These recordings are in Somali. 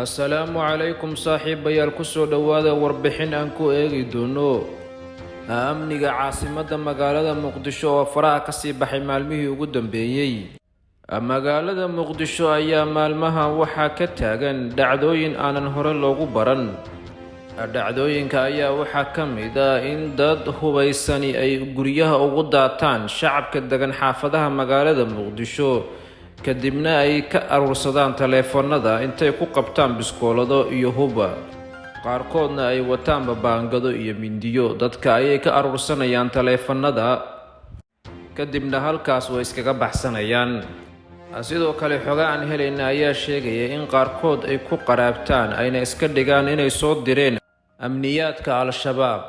Assalaamu calaykum saaxiibayaal ku soo dhowaada warbixin aan ku eegi doono amniga caasimadda magaalada Muqdisho oo faraha ka sii baxay maalmihii ugu dambeeyay. Magaalada Muqdisho ayaa maalmahan waxaa ka taagan dhacdooyin aanan hore loogu baran. Dhacdooyinka ayaa waxaa ka mid ah in dad hubaysani ay guryaha ugu daataan shacabka degan xaafadaha magaalada Muqdisho, kadibna ay ka urursadaan taleefanada intay ku qabtaan biskoolado iyo huba. Qaarkoodna ay wataan baangado iyo mindiyo. Dadka ayay ka urursanayaan taleefanada, kadibna halkaas way iskaga baxsanayaan. Sidoo kale xogaa aan helayna ayaa sheegaya in qaarkood ay ku qaraabtaan ayna iska dhigaan inay soo direen amniyaadka Al-Shabaab.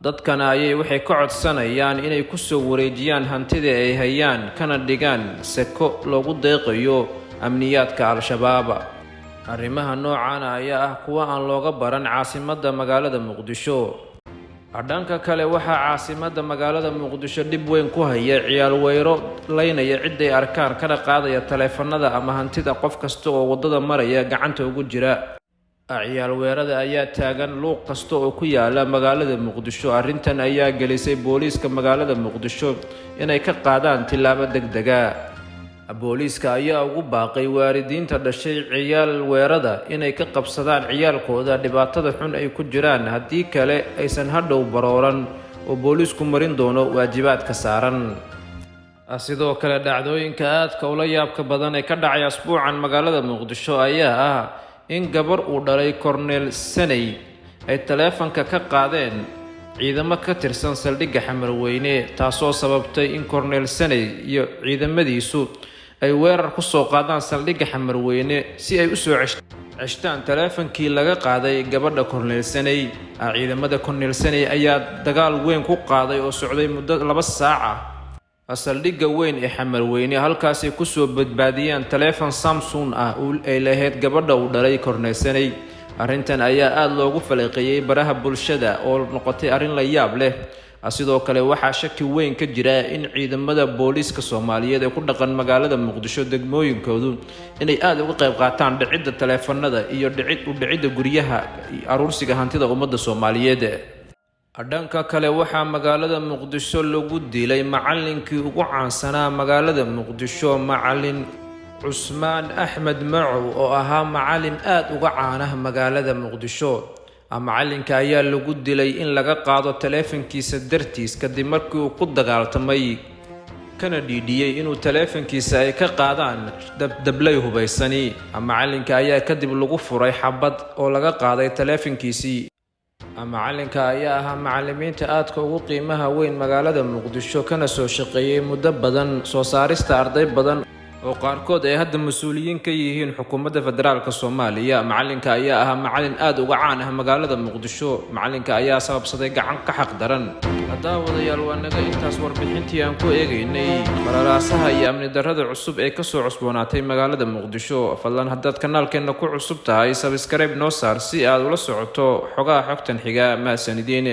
Dadkana ayay waxay ka codsanayaan inay ku soo wareejiyaan hantida ay hayaan kana dhigaan seko loogu deeqayo amniyaadka Al-Shabaab. Arrimaha noocan ayaa ah kuwa aan looga baran caasimadda magaalada Muqdisho. Dhanka kale waxaa caasimadda magaalada Muqdisho dhib weyn ku haya ciyaal weyro laynaya ciday arkaan kana qaadaya taleefanada ama hantida qof kasta oo wadada maraya gacanta ugu jira. Ciyaal weerada ayaa taagan luuq kasta oo ku yaala magaalada Muqdisho. Arrintan ayaa gelisay booliiska magaalada Muqdisho inay ka qaadaan tilaabo degdeg ah. Booliiska ayaa ugu baaqay waalidiinta dhashay ciyaal weerada inay ka qabsadaan ciyaalkooda dhibaatada xun ay ku jiraan, haddii kale aysan hadhow barooran oo booliisku marin doono waajibaadka saaran. Sidoo kale dhacdooyinka aadka ula yaabka badan ee ka dhacay asbuucan magaalada Muqdisho ayaa ah in gabar uu dhalay Korneel Saney ay taleefanka ka qaadeen ciidamo ka tirsan saldhigga Xamarweyne, taasoo sababtay in Korneel Saney iyo ciidamadiisu ay weerar ku soo qaadaan saldhigga Xamarweyne si ay u soo ceshtaan taleefankii laga qaaday gabadha Korneel Saney. Ciidamada Korneel Saney ayaa dagaal weyn ku qaaday oo socday muddo 2 saac ah saldhigga weyn ee Xamarweyne, halkaas ay ku soo badbaadiyeen taleefan Samsung ah oo ay lahayd gabadha uu dhalay Korneel Saney. Arrintan ayaa aad loogu falaqeeyay baraha bulshada oo noqotay arrin la yaab leh. Sidoo kale waxaa shaki weyn ka jira in ciidamada booliiska Soomaaliyeed ee ku dhaqan magaalada Muqdisho degmooyinkoodu inay aad uga qayb qaataan dhicidda taleefanada iyo dhicidda guryaha aruursiga hantida ummadda Soomaaliyeed. Dhanka kale waxaa magaalada Muqdisho lagu dilay macallinkii ugu caansanaa magaalada Muqdisho, Macallin Cusmaan Axmed Macow, oo ahaa macallin aad uga caana magaalada Muqdisho. Macallinka ayaa lagu dilay in laga qaado taleefankiisa dartiis kadib markii uu ku dagaaltamay kana dhiidhiyay inuu taleefankiisa ay ka qaadaan dablay hubaysani. Macallinka ayaa kadib lagu furay xabad oo laga qaaday taleefankiisii. Macallinka ayaa ahaa macallimiinta aadka ugu qiimaha weyn magaalada Muqdisho, kana soo shaqeeyay muddo badan soo saarista arday badan oo qaarkood ay hadda mas'uuliyiin ka yihiin xukuumadda federaalka Soomaaliya. Macallinka ayaa ahaa macallin aad uga caan ah magaalada Muqdisho. Macallinka ayaa sababsaday gacan ka xaq daran. Wadayaal waa naga intaas warbixintii aan ku eegaynay qararaasaha iyo amni darrada cusub ee ka soo cusboonaatay magaalada Muqdisho. Fadlan haddaad kanaalkeena ku cusub tahay, subscribe noo saar si aad ula socoto xogaha xogtan xiga. Mahadsanidin.